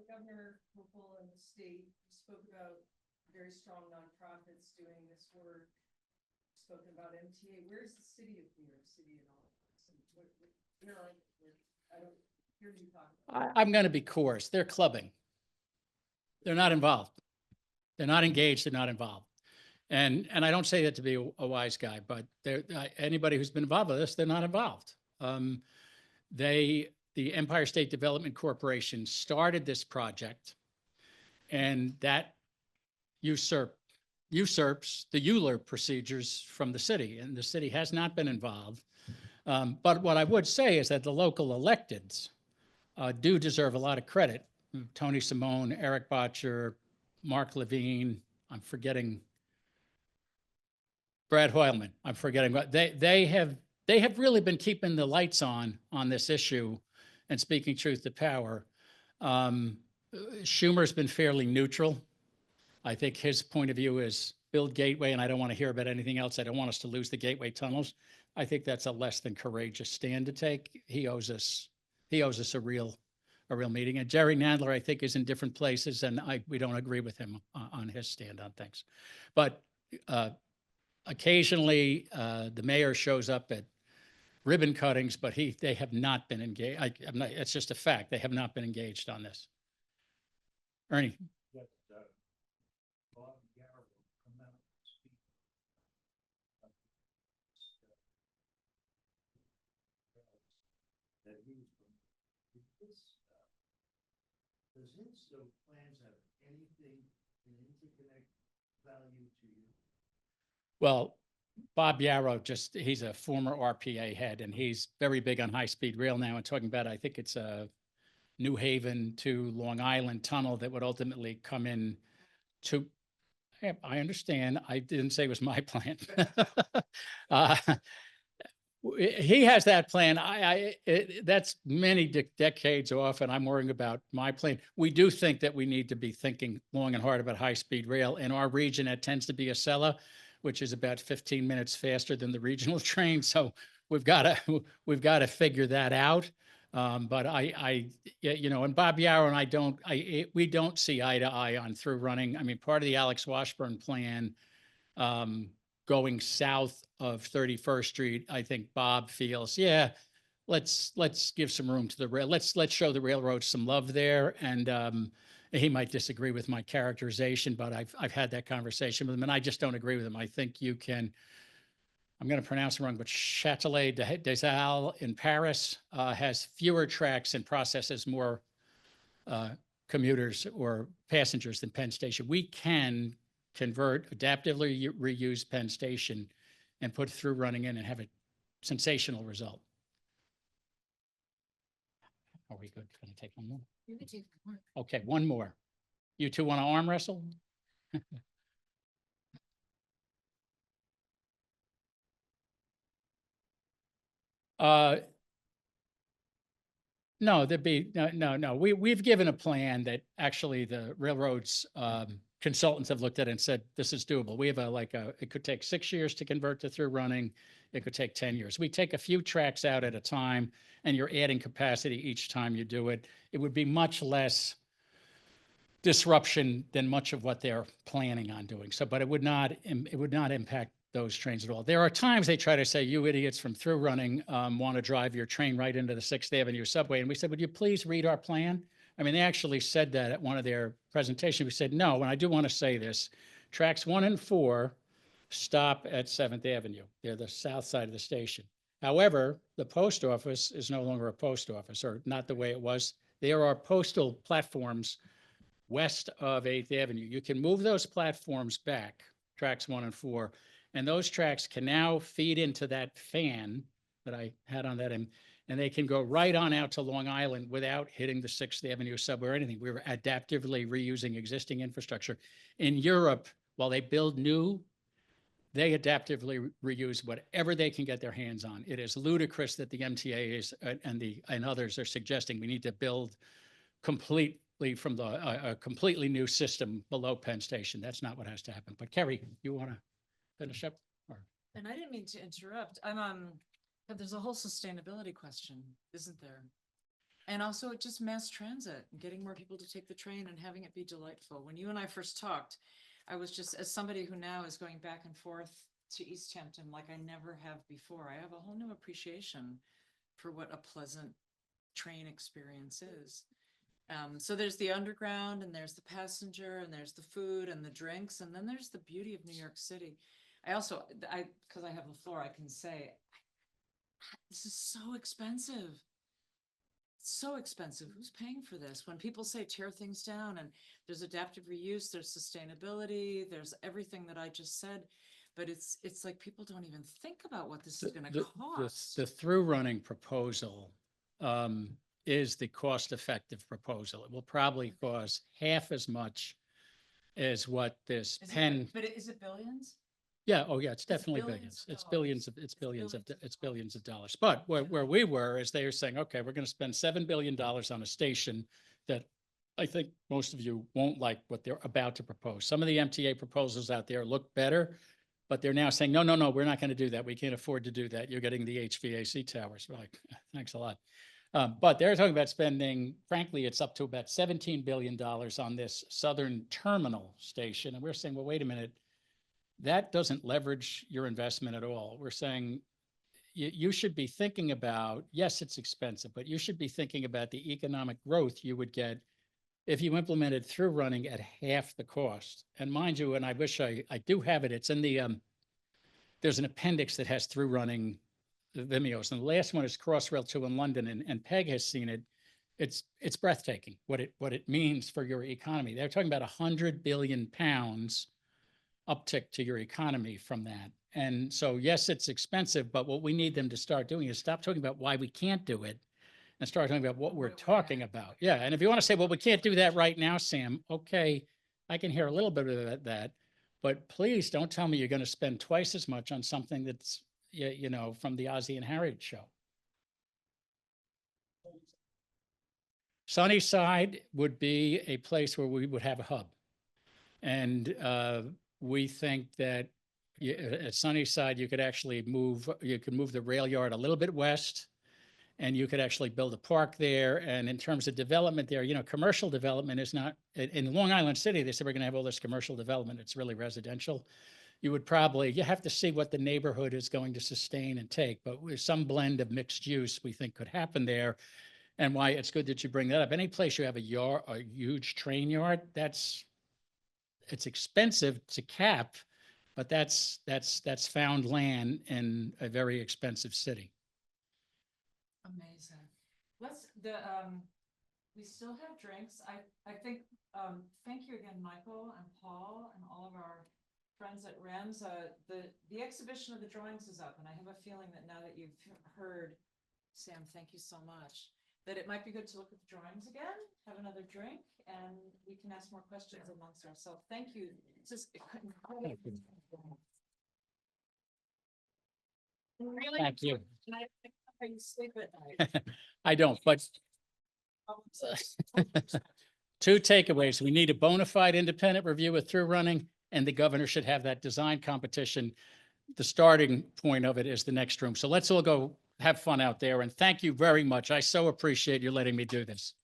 Governor Hochul in the state spoke about very strong nonprofits doing this work, spoken about MTA. Where's the city of New York City and all of this? I don't hear you talk about it. I'm going to be coarse. They're clubbing. They're not involved. They're not engaged. They're not involved. And I don't say that to be a wise guy, but anybody who's been involved with this, they're not involved. The Empire State Development Corporation started this project, and that usurps the ULURP procedures from the city, and the city has not been involved. But what I would say is that the local electeds do deserve a lot of credit. Tony Simone, Eric Botcher, Mark Levine, I'm forgetting Brad Hoylman. I'm forgetting what they have really been keeping the lights on this issue and speaking truth to power. Schumer's been fairly neutral. I think his point of view is build Gateway, and I don't want to hear about anything else. I don't want us to lose the Gateway tunnels. I think that's a less than courageous stand to take. He owes us a real meeting. And Jerry Nadler, I think, is in different places, and we don't agree with him on his stand on things. But occasionally, the mayor shows up at ribbon cuttings, but they have not been engaged. It's just a fact. They have not been engaged on this. Ernie. that, Bob Garrow come out and speak. That he was from, does his plans have anything in interconnect value to you? Well, Bob Yarrow, he's a former RPA head, and he's very big on high-speed rail now and talking about, I think it's a New Haven to Long Island tunnel that would ultimately come in to, I understand, I didn't say it was my plan. Uh, He has that plan. That's many decades off, and I'm worrying about my plan. We do think that we need to be thinking long and hard about high-speed rail. In our region, it tends to be Acela, which is about 15 minutes faster than the regional train. So we've got to figure that out. But and Bob Yarrow and we don't see eye to eye on through running. I mean, part of the Alex Washburn plan, going south of 31st Street, I think Bob feels, yeah, let's give some room to the rail. Let's show the railroad some love there. And he might disagree with my characterization, but I've had that conversation with him, and I just don't agree with him. I think you can, I'm going to pronounce it wrong, but Châtelet des Halles in Paris has fewer tracks and processes more commuters or passengers than Penn Station. We can convert, adaptively reuse Penn Station and put through running in and have a sensational result. Are we good? Can I take one more? You can take one. Okay, one more. You two want to arm wrestle? No, no. We've given a plan that actually the railroads consultants have looked at and said, this is doable. We have it could take 6 years to convert to through running. It could take 10 years. We take a few tracks out at a time, and you're adding capacity each time you do it. It would be much less disruption than much of what they're planning on doing. So, but it would not impact those trains at all. There are times they try to say, you idiots from through running want to drive your train right into the 6th Avenue subway. And we said, would you please read our plan? I mean, they actually said that at one of their presentations. We said, no, and I do want to say this, tracks 1 and 4 stop at 7th Avenue. They're the south side of the station. However, the post office is no longer a post office, or not the way it was. There are postal platforms west of 8th Avenue. You can move those platforms back, tracks 1 and 4, and those tracks can now feed into that fan that I had on that, and they can go right on out to Long Island without hitting the 6th Avenue subway or anything. We were adaptively reusing existing infrastructure. In Europe, while they build new, they adaptively reuse whatever they can get their hands on. It is ludicrous that the MTA is and others are suggesting we need to build completely from a completely new system below Penn Station. That's not what has to happen. But Kerry, you want to finish up? Or? And I didn't mean to interrupt. But there's a whole sustainability question, isn't there? And also just mass transit, getting more people to take the train and having it be delightful. When you and I first talked, I was just, as somebody who now is going back and forth to East Hampton like I never have before, I have a whole new appreciation for what a pleasant train experience is. So there's the underground, and there's the passenger, and there's the food and the drinks, and then there's the beauty of New York City. Because I have the floor, I can say, this is so expensive. So expensive. Who's paying for this? When people say tear things down, and there's adaptive reuse, there's sustainability, there's everything that I just said, but it's like people don't even think about what this is going to cost. The through running proposal is the cost-effective proposal. It will probably cost half as much as what this But is it billions? Yeah. Oh, yeah. It's definitely billions. It's billions of dollars. But where we were is they were saying, okay, we're going to spend $7 billion on a station that I think most of you won't like what they're about to propose. Some of the MTA proposals out there look better, but they're now saying, no, we're not going to do that. We can't afford to do that. You're getting the HVAC towers. We're like, thanks a lot. But they're talking about spending, frankly, it's up to about $17 billion on this southern terminal station. And we're saying, well, wait a minute. That doesn't leverage your investment at all. We're saying you should be thinking about, yes, it's expensive, but you should be thinking about the economic growth you would get if you implemented through running at half the cost. And mind you, and I wish I do have it, it's in the, there's an appendix that has through running Vimeos. And the last one is Crossrail 2 in London, and Peg has seen it. It's breathtaking what it means for your economy. They're talking about 100 billion pounds uptick to your economy from that. And so, yes, it's expensive, but what we need them to start doing is stop talking about why we can't do it and start talking about what we're talking about. Yeah, and if you want to say, well, we can't do that right now, Sam, okay, I can hear a little bit of that, but please don't tell me you're going to spend twice as much on something that's, you know, from the Ozzie and Harriet show. Sunnyside would be a place where we would have a hub. And we think that at Sunnyside, you could actually move the rail yard a little bit west, and you could actually build a park there. And in terms of development there, you know, commercial development is not, in Long Island City, they said we're going to have all this commercial development. It's really residential. You have to see what the neighborhood is going to sustain and take, but with some blend of mixed use we think could happen there. And why it's good that you bring that up. Any place you have a huge train yard, it's expensive to cap, but that's found land in a very expensive city. Amazing. We still have drinks. I think, thank you again, Michael and Paul and all of our friends at REMS. The exhibition of the drawings is up, and I have a feeling that now that you've heard, Sam, thank you so much, that it might be good to look at the drawings again, have another drink, and we can ask more questions amongst ourselves. Thank you. Really? Thank you. How you sleep at night. I don't, but two takeaways. We need a bona fide independent review of through running, and the governor should have that design competition. The starting point of it is the next room. So let's all go have fun out there. And thank you very much. I so appreciate you letting me do this.